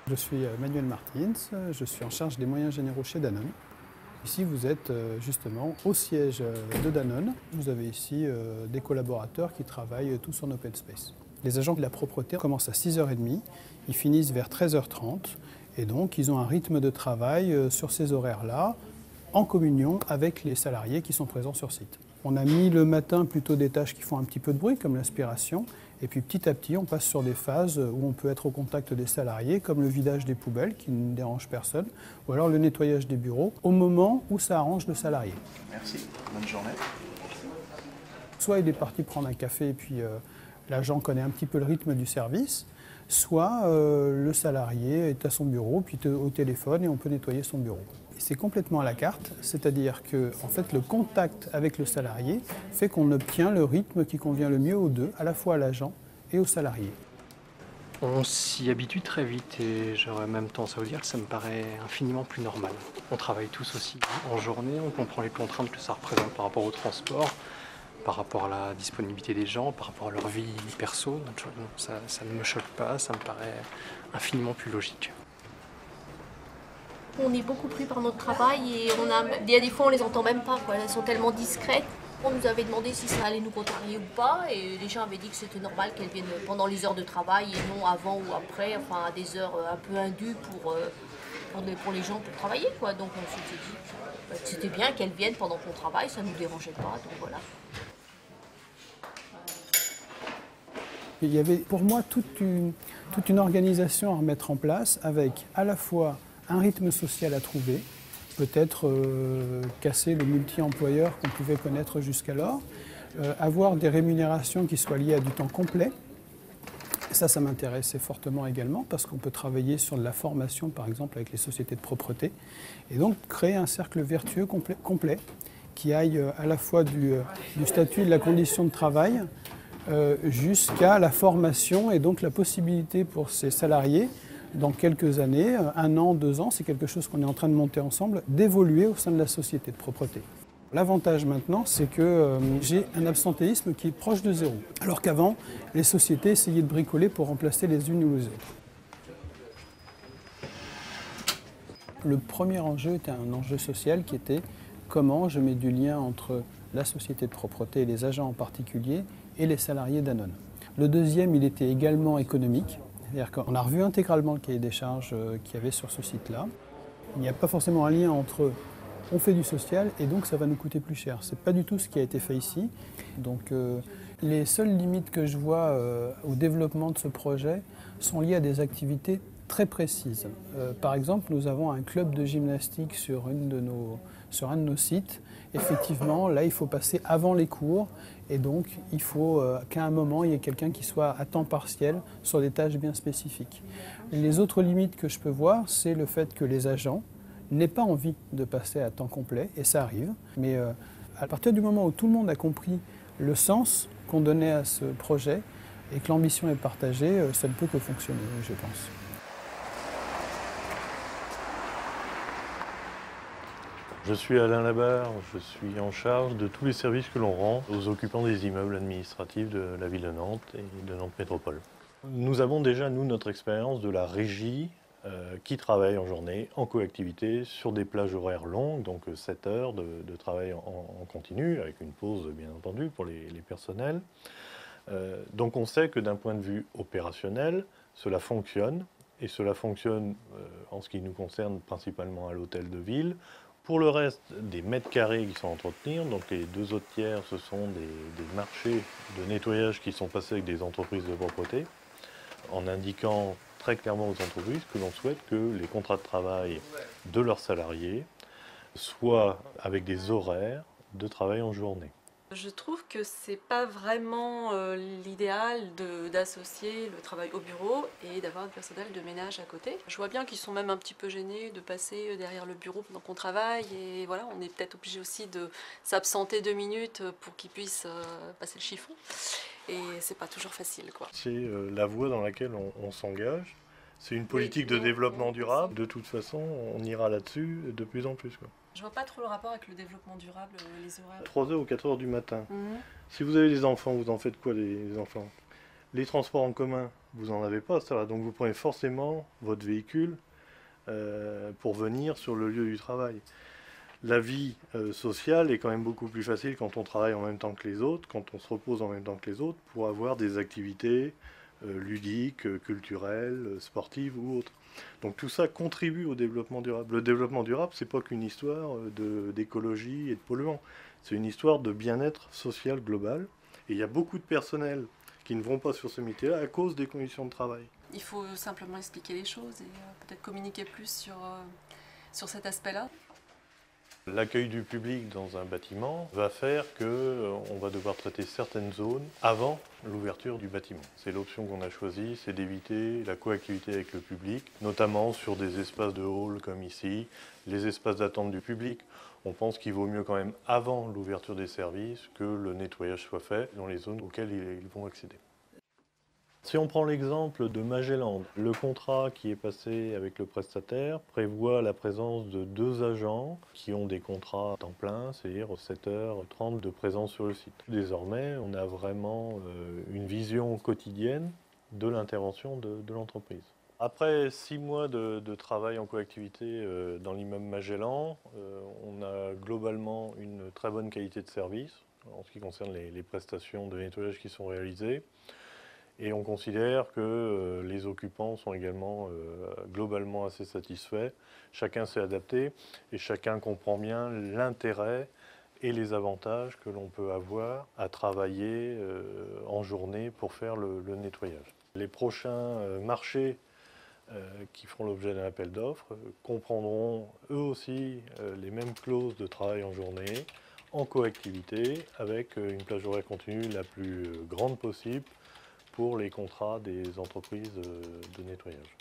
Je suis Manuel Martins, je suis en charge des moyens généraux chez Danone. Ici, vous êtes justement au siège de Danone. Vous avez ici des collaborateurs qui travaillent tous en open space. Les agents de la propreté commencent à 6h30, ils finissent vers 13h30 et donc ils ont un rythme de travail sur ces horaires-là en communion avec les salariés qui sont présents sur site. On a mis le matin plutôt des tâches qui font un petit peu de bruit comme l'aspiration et puis petit à petit on passe sur des phases où on peut être au contact des salariés comme le vidage des poubelles qui ne dérange personne ou alors le nettoyage des bureaux au moment où ça arrange le salarié. Merci, bonne journée. Soit il est parti prendre un café et puis l'agent connaît un petit peu le rythme du service, soit le salarié est à son bureau, puis au téléphone et on peut nettoyer son bureau. C'est complètement à la carte, c'est-à-dire que en fait, le contact avec le salarié fait qu'on obtient le rythme qui convient le mieux aux deux, à la fois à l'agent et au salarié. On s'y habitue très vite et j'aurais même tendance à vous dire que ça me paraît infiniment plus normal. On travaille tous aussi en journée, on comprend les contraintes que ça représente par rapport au transport, par rapport à la disponibilité des gens, par rapport à leur vie perso. Donc ça ne me choque pas, ça me paraît infiniment plus logique. On est beaucoup pris par notre travail et il y a des fois on les entend même pas, quoi. Elles sont tellement discrètes. On nous avait demandé si ça allait nous contrarier ou pas et les gens avaient dit que c'était normal qu'elles viennent pendant les heures de travail et non avant ou après, enfin à des heures un peu indues pour les gens pour travailler, quoi. Donc on s'était dit que c'était bien qu'elles viennent pendant qu'on travaille, ça ne nous dérangeait pas, donc voilà. Il y avait pour moi toute une organisation à remettre en place avec à la fois un rythme social à trouver, peut-être casser le multi-employeur qu'on pouvait connaître jusqu'alors, avoir des rémunérations qui soient liées à du temps complet. Ça m'intéressait fortement également parce qu'on peut travailler sur de la formation, par exemple, avec les sociétés de propreté, et donc créer un cercle vertueux complet qui aille à la fois du statut et de la condition de travail jusqu'à la formation et donc la possibilité pour ces salariés dans quelques années, 1 an, 2 ans, c'est quelque chose qu'on est en train de monter ensemble, d'évoluer au sein de la société de propreté. L'avantage maintenant, c'est que j'ai un absentéisme qui est proche de 0, alors qu'avant, les sociétés essayaient de bricoler pour remplacer les unes ou les autres. Le premier enjeu était un enjeu social qui était comment je mets du lien entre la société de propreté et les agents en particulier et les salariés Danone. Le deuxième, il était également économique. C'est-à-dire qu'on a revu intégralement le cahier des charges qu'il y avait sur ce site-là. Il n'y a pas forcément un lien entre on fait du social et donc ça va nous coûter plus cher. Ce n'est pas du tout ce qui a été fait ici. Donc les seules limites que je vois au développement de ce projet sont liées à des activités très précises. Par exemple, nous avons un club de gymnastique sur un de nos sites. Effectivement, là, il faut passer avant les cours et donc il faut qu'à un moment, il y ait quelqu'un qui soit à temps partiel sur des tâches bien spécifiques. Les autres limites que je peux voir, c'est le fait que les agents n'aient pas envie de passer à temps complet, et ça arrive. Mais à partir du moment où tout le monde a compris le sens qu'on donnait à ce projet et que l'ambition est partagée, ça ne peut que fonctionner, je pense. Je suis Alain Labarre, je suis en charge de tous les services que l'on rend aux occupants des immeubles administratifs de la ville de Nantes et de Nantes Métropole. Nous avons déjà, nous, notre expérience de la régie qui travaille en journée, en coactivité, sur des plages horaires longues, donc 7 heures de travail en continu, avec une pause bien entendu pour les personnels. Donc on sait que d'un point de vue opérationnel, cela fonctionne, et cela fonctionne en ce qui nous concerne principalement à l'hôtel de ville. Pour le reste, des mètres carrés qui sont à entretenir, donc les 2 autres tiers, ce sont des marchés de nettoyage qui sont passés avec des entreprises de propreté, en indiquant très clairement aux entreprises que l'on souhaite que les contrats de travail de leurs salariés soient avec des horaires de travail en journée. Je trouve que c'est pas vraiment l'idéal d'associer le travail au bureau et d'avoir du personnel de ménage à côté. Je vois bien qu'ils sont même un petit peu gênés de passer derrière le bureau pendant qu'on travaille et voilà, on est peut-être obligé aussi de s'absenter 2 minutes pour qu'ils puissent passer le chiffon et c'est pas toujours facile, quoi. C'est la voie dans laquelle on s'engage. C'est une politique de développement durable. De toute façon, on ira là-dessus de plus en plus, quoi. Je vois pas trop le rapport avec le développement durable, les horaires. 3h ou 4h du matin. Si vous avez des enfants, vous en faites quoi, les enfants? Les transports en commun, vous n'en avez pas, ça va. Donc vous prenez forcément votre véhicule pour venir sur le lieu du travail. La vie sociale est quand même beaucoup plus facile quand on travaille en même temps que les autres, quand on se repose en même temps que les autres, pour avoir des activités ludiques, culturelles, sportives ou autres. Donc tout ça contribue au développement durable. Le développement durable, c'est pas qu'une histoire d'écologie et de polluants. C'est une histoire de bien-être social global. Et il y a beaucoup de personnel qui ne vont pas sur ce métier-là à cause des conditions de travail. Il faut simplement expliquer les choses et peut-être communiquer plus sur cet aspect-là. L'accueil du public dans un bâtiment va faire qu'on va devoir traiter certaines zones avant l'ouverture du bâtiment. C'est l'option qu'on a choisie, c'est d'éviter la coactivité avec le public, notamment sur des espaces de hall comme ici, les espaces d'attente du public. On pense qu'il vaut mieux quand même avant l'ouverture des services que le nettoyage soit fait dans les zones auxquelles ils vont accéder. Si on prend l'exemple de Magellan, le contrat qui est passé avec le prestataire prévoit la présence de 2 agents qui ont des contrats à temps plein, c'est-à-dire 7h30 de présence sur le site. Désormais, on a vraiment une vision quotidienne de l'intervention de l'entreprise. Après 6 mois de travail en coactivité dans l'immeuble Magellan, on a globalement une très bonne qualité de service en ce qui concerne les prestations de nettoyage qui sont réalisées. Et on considère que les occupants sont également globalement assez satisfaits. Chacun s'est adapté et chacun comprend bien l'intérêt et les avantages que l'on peut avoir à travailler en journée pour faire le nettoyage. Les prochains marchés qui feront l'objet d'un appel d'offres comprendront eux aussi les mêmes clauses de travail en journée, en coactivité, avec une plage horaire continue la plus grande possible pour les contrats des entreprises de nettoyage.